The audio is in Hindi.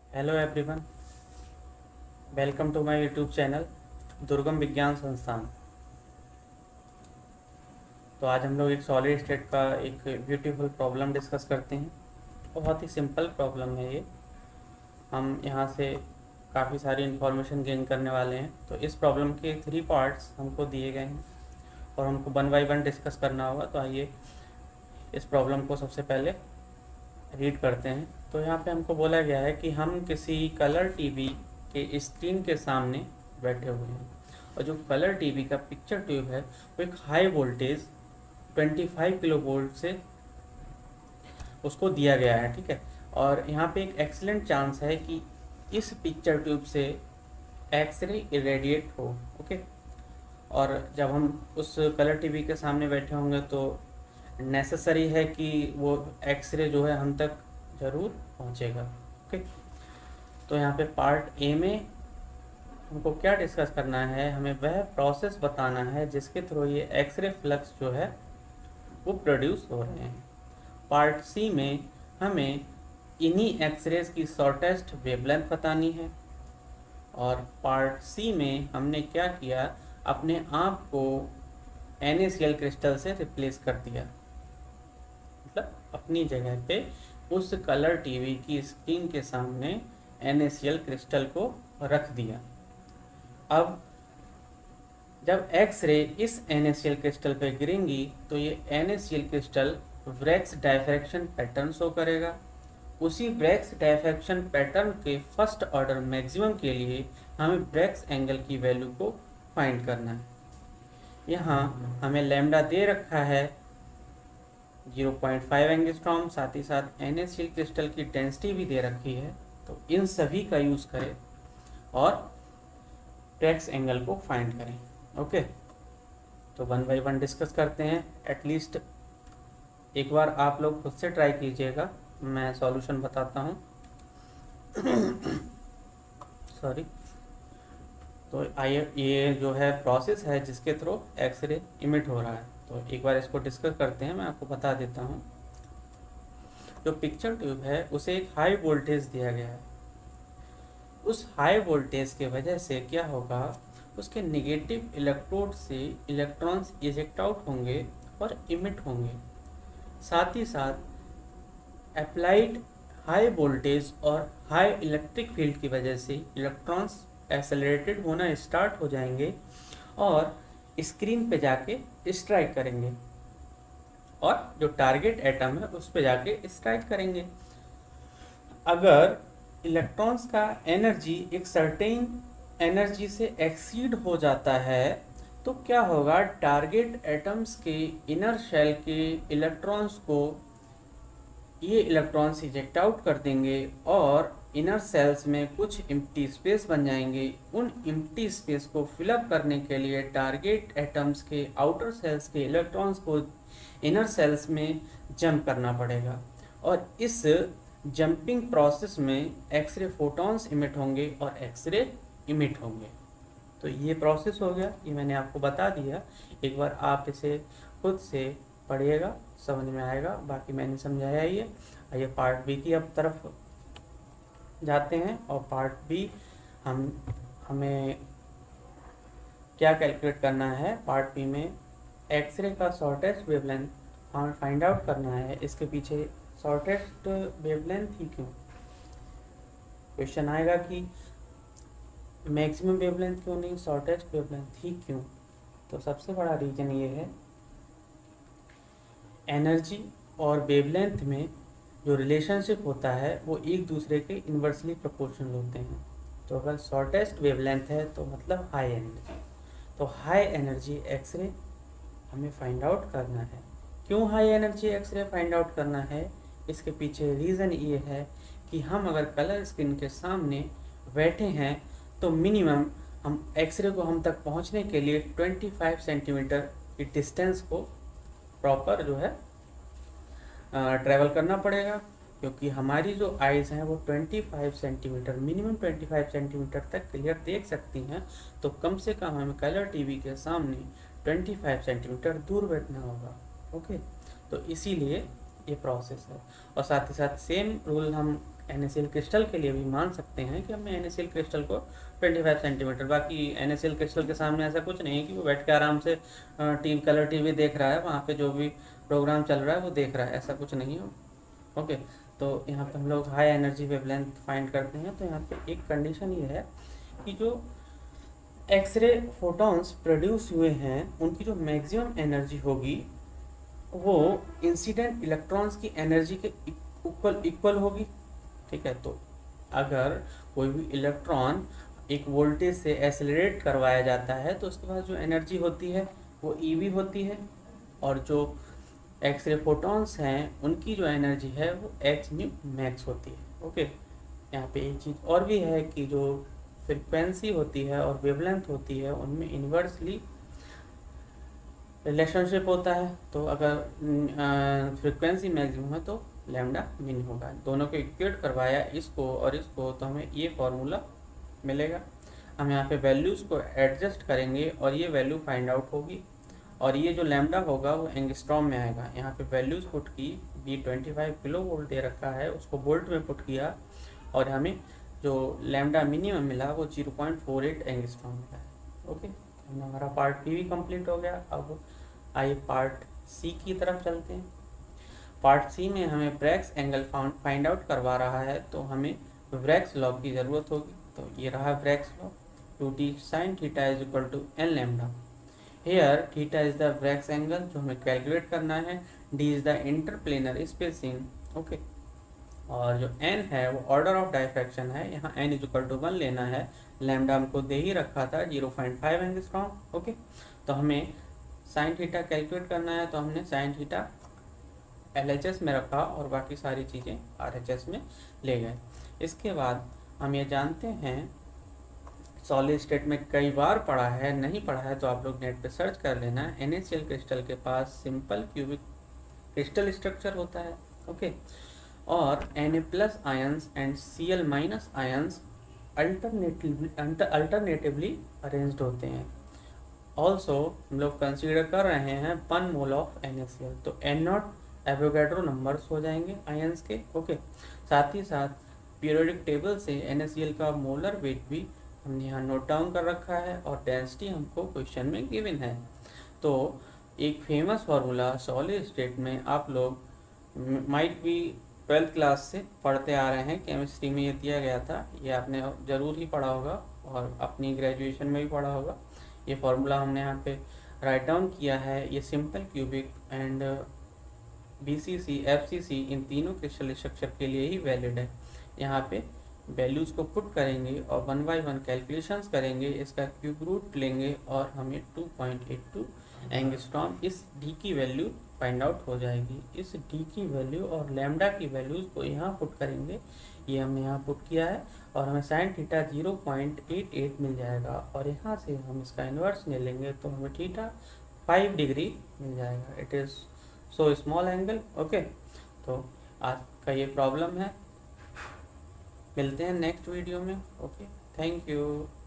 Hello everyone, welcome to my YouTube channel Durgam Vigyan संस्थान। तो आज हम लोग एक सॉलिड स्टेट का एक ब्यूटीफुल प्रॉब्लम डिस्कस करते हैं। बहुत ही सिंपल प्रॉब्लम है ये। हम यहाँ से काफ़ी सारी इन्फॉर्मेशन गेन करने वाले हैं। तो इस प्रॉब्लम के 3 पार्ट्स हमको दिए गए हैं और हमको 1 बाय 1 डिस्कस करना होगा। तो आइए इस प्रॉब्लम को सबसे पहले रीड करते हैं। तो यहाँ पे हमको बोला गया है कि हम किसी कलर टीवी के स्क्रीन के सामने बैठे हुए हैं और जो कलर टीवी का पिक्चर ट्यूब है वो एक हाई वोल्टेज 25 किलो वोल्ट से उसको दिया गया है, ठीक है। और यहाँ पे एक एक्सीलेंट चांस है कि इस पिक्चर ट्यूब से एक्सरे इरेडिएट हो, ओके। और जब हम उस कलर टीवी के सामने बैठे होंगे तो नेसेसरी है कि वो एक्सरे जो है हम तक ज़रूर पहुँचेगा, ओके। तो यहाँ पे पार्ट ए में हमको क्या डिस्कस करना है, हमें वह प्रोसेस बताना है जिसके थ्रू ये एक्सरे फ्लक्स जो है वो प्रोड्यूस हो रहे हैं। पार्ट सी में हमें इन्हीं एक्सरेज की शॉर्टेस्ट वेवलेंथ बतानी है। और पार्ट सी में हमने क्या किया, अपने आप को NaCl क्रिस्टल से रिप्लेस कर दिया, मतलब अपनी जगह पे उस कलर टीवी की स्क्रीन के सामने NaCl क्रिस्टल को रख दिया। अब जब एक्स रे इस NaCl क्रिस्टल पे गिरेंगी तो ये NaCl crystal Bragg's diffraction pattern show करेगा। उसी ब्रैग्स डायफ्रैक्शन पैटर्न के फर्स्ट ऑर्डर मैक्सिमम के लिए हमें ब्रैग्स एंगल की वैल्यू को फाइंड करना है। यहाँ हमें लैम्डा दे रखा है 0.5 एंगस्ट्रॉम, साथ ही साथ NaCl क्रिस्टल की डेंसिटी भी दे रखी है। तो इन सभी का यूज़ करें और ब्रैग्स एंगल को फाइंड करें, ओके। तो 1 बाय 1 डिस्कस करते हैं। एटलीस्ट एक बार आप लोग खुद से ट्राई कीजिएगा, मैं सॉल्यूशन बताता हूँ। सॉरी। तो आइए, ये जो है प्रोसेस है जिसके थ्रू एक्सरे इमिट हो रहा है। तो एक बार इसको डिस्कस करते हैं, मैं आपको बता देता हूँ। जो पिक्चर ट्यूब है उसे एक हाई वोल्टेज दिया गया है। उस हाई वोल्टेज के वजह से क्या होगा, उसके नेगेटिव इलेक्ट्रोड से इलेक्ट्रॉन्स इजेक्ट आउट होंगे और इमिट होंगे। साथ ही साथ अप्लाइड हाई वोल्टेज और हाई इलेक्ट्रिक फील्ड की वजह से इलेक्ट्रॉन्स एक्सेलरेटेड होना स्टार्ट हो जाएंगे और स्क्रीन पे जाके स्ट्राइक करेंगे और जो टारगेट एटम है उस पे जाके स्ट्राइक करेंगे। अगर इलेक्ट्रॉन्स का एनर्जी एक सर्टेन एनर्जी से एक्सीड हो जाता है तो क्या होगा, टारगेट एटम्स के इनर शेल के इलेक्ट्रॉन्स को ये इलेक्ट्रॉन्स इजेक्ट आउट कर देंगे और इनर सेल्स में कुछ एम्प्टी स्पेस बन जाएंगे। उन एम्प्टी स्पेस को फिलअप करने के लिए टारगेट एटम्स के आउटर सेल्स के इलेक्ट्रॉन्स को इनर सेल्स में जंप करना पड़ेगा और इस जंपिंग प्रोसेस में एक्सरे फोटॉन्स इमिट होंगे और एक्सरे इमिट होंगे। तो ये प्रोसेस हो गया, ये मैंने आपको बता दिया। एक बार आप इसे खुद से पढ़िएगा, समझ में आएगा। बाकी मैंने समझाया ही है। आइए पार्ट बी की अब तरफ जाते हैं। और पार्ट बी हमें क्या कैलकुलेट करना है, पार्ट बी में एक्सरे का शॉर्टेस्ट वेवलेंथ फाइंड आउट करना है। इसके पीछे शॉर्टेस्ट वेवलेंथ ही क्यों, क्वेश्चन आएगा कि मैक्सिमम वेवलेंथ क्यों नहीं, शॉर्टेस्ट वेवलेंथ ही क्यों। तो सबसे बड़ा रीजन ये है, एनर्जी और वेवलेंथ में जो रिलेशनशिप होता है वो एक दूसरे के इन्वर्सली प्रोपोर्शनल होते हैं। तो अगर शॉर्टेस्ट वेवलेंथ है तो मतलब हाई एनर्जी, तो हाई एनर्जी एक्सरे हमें फाइंड आउट करना है। क्यों high energy x ray find out करना है, इसके पीछे रीज़न ये है कि हम अगर कलर स्क्रीन के सामने बैठे हैं तो मिनिमम हम एक्सरे को हम तक पहुंचने के लिए 25 सेंटीमीटर की डिस्टेंस को प्रॉपर जो है ट्रैवल करना पड़ेगा, क्योंकि हमारी जो आइज़ हैं वो 25 सेंटीमीटर, मिनिमम 25 सेंटीमीटर तक क्लियर देख सकती हैं। तो कम से कम हमें कलर टीवी के सामने 25 सेंटीमीटर दूर बैठना होगा, ओके। तो इसीलिए ये प्रोसेस है। और साथ ही साथ सेम रूल हम NaCl क्रिस्टल के लिए भी मान सकते हैं कि हमें NaCl क्रिस्टल को 25 सेंटीमीटर, बाकी NaCl क्रिस्टल के सामने ऐसा कुछ नहीं है कि वो बैठ के आराम से कलर टीवी देख रहा है, वहाँ पे जो भी प्रोग्राम चल रहा है वो देख रहा है, ऐसा कुछ नहीं है। ओके, तो यहाँ पे हम लोग हाई एनर्जी वेवलेंथ फाइंड करते हैं। तो यहाँ पे एक कंडीशन ये है कि जो एक्सरे फोटॉन्स प्रोड्यूस हुए हैं उनकी जो मैक्सिमम एनर्जी होगी वो इंसिडेंट इलेक्ट्रॉन्स की एनर्जी के इक्वल होगी। ठीक है, तो अगर कोई भी इलेक्ट्रॉन एक वोल्टेज से एक्सेलरेट करवाया जाता है तो उसके पास जो एनर्जी होती है वो EV होती है, और जो एक्सरे फोटॉन्स हैं उनकी जो एनर्जी है वो hν मैक्स होती है। ओके, यहाँ पे एक चीज़ और भी है कि जो फ्रिक्वेंसी होती है और वेवलेंथ होती है उनमें इन्वर्सली रिलेशनशिप होता है। तो अगर फ्रिक्वेंसी मैक्सिमम है तो लैम्डा मिन होगा। दोनों को इक्वेट करवाया इसको और इसको तो हमें ये फॉर्मूला मिलेगा। हम यहाँ पे वैल्यूज़ को एडजस्ट करेंगे और ये वैल्यू फाइंड आउट होगी, और ये जो लैम्डा होगा वो एंगस्ट्रॉम में आएगा। यहाँ पे वैल्यूज़ पुट की, V25 किलो वोल्ट दे रखा है, उसको वोल्ट में पुट किया और हमें जो लैम्डा मिनिमम मिला वो 0.48 एंगस्ट्रॉम मिला है। ओके, हमारा पार्ट B भी कंप्लीट हो गया। अब आइए पार्ट C की तरफ चलते हैं। पार्ट C में हमें ब्रैग्स एंगल फाइंड आउट करवा रहा है, तो हमें ब्रैग्स लॉ की ज़रूरत होगी। तो ये रहा Bragg's law, 2t sin theta is equal to n lambda. Here theta is the Bragg's angle जो हमें कैलकुलेट करना है, d is the interplanar spacing. Okay, और जो n है वो ऑर्डर ऑफ डायफ्रैक्शन है, यहाँ n इज इक्वल टू 1 लेना है। लैम्डा हमको दे ही रखा था 0.5 एंगस्ट्रॉम। ओके, तो हमें साइन थीटा कैलकुलेट करना है, तो हमने साइन थीटा LHS में रखा और बाकी सारी चीज़ें RHS में ले गए। इसके बाद हम ये जानते हैं, सॉलिड स्टेट में कई बार पढ़ा है, नहीं पढ़ा है तो आप लोग नेट पे सर्च कर लेना। NaCl क्रिस्टल के पास सिंपल क्यूबिक क्रिस्टल स्ट्रक्चर होता है। ओके, और Na+ ions and Cl- ions alternatively arranged होते हैं। ऑल्सो हम लोग कंसीडर कर रहे हैं 1 मोल ऑफ NaCl, तो N0 एवोगैड्रो नंबर्स हो जाएंगे आयंस के। ओके, साथ ही साथ पीरियोडिक टेबल से NaCl का मोलर वेट भी हमने यहाँ नोट डाउन कर रखा है, और डेंसिटी हमको क्वेश्चन में गिवन है। तो एक फेमस फार्मूला सॉलिड स्टेट में आप लोग माइट भी 12th क्लास से पढ़ते आ रहे हैं, केमिस्ट्री में ये दिया गया था, ये आपने ज़रूर ही पढ़ा होगा और अपनी ग्रेजुएशन में भी पढ़ा होगा। ये फार्मूला हमने यहाँ पे राइट डाउन किया है। ये simple cubic and BCC FCC इन तीनों क्रिस्टल स्ट्रक्चर के लिए ही वैलिड है। यहाँ पे वैल्यूज़ को पुट करेंगे और 1 by 1 कैलकुलेशंस करेंगे, इसका क्यूब रूट लेंगे और हमें 2.82 एंगस्ट्रॉम इस D की वैल्यू फाइंड आउट हो जाएगी। इस D की वैल्यू और लैम्डा की वैल्यूज़ को यहाँ पुट करेंगे, ये हमने यहाँ पुट किया है, और हमें साइन थीटा 0.88 मिल जाएगा, और यहाँ से हम इसका इन्वर्स ले लेंगे तो हमें थीटा 5 डिग्री मिल जाएगा। It is so small angle. Okay, तो आज का ये प्रॉब्लम है। मिलते हैं नेक्स्ट वीडियो में। Okay, thank you.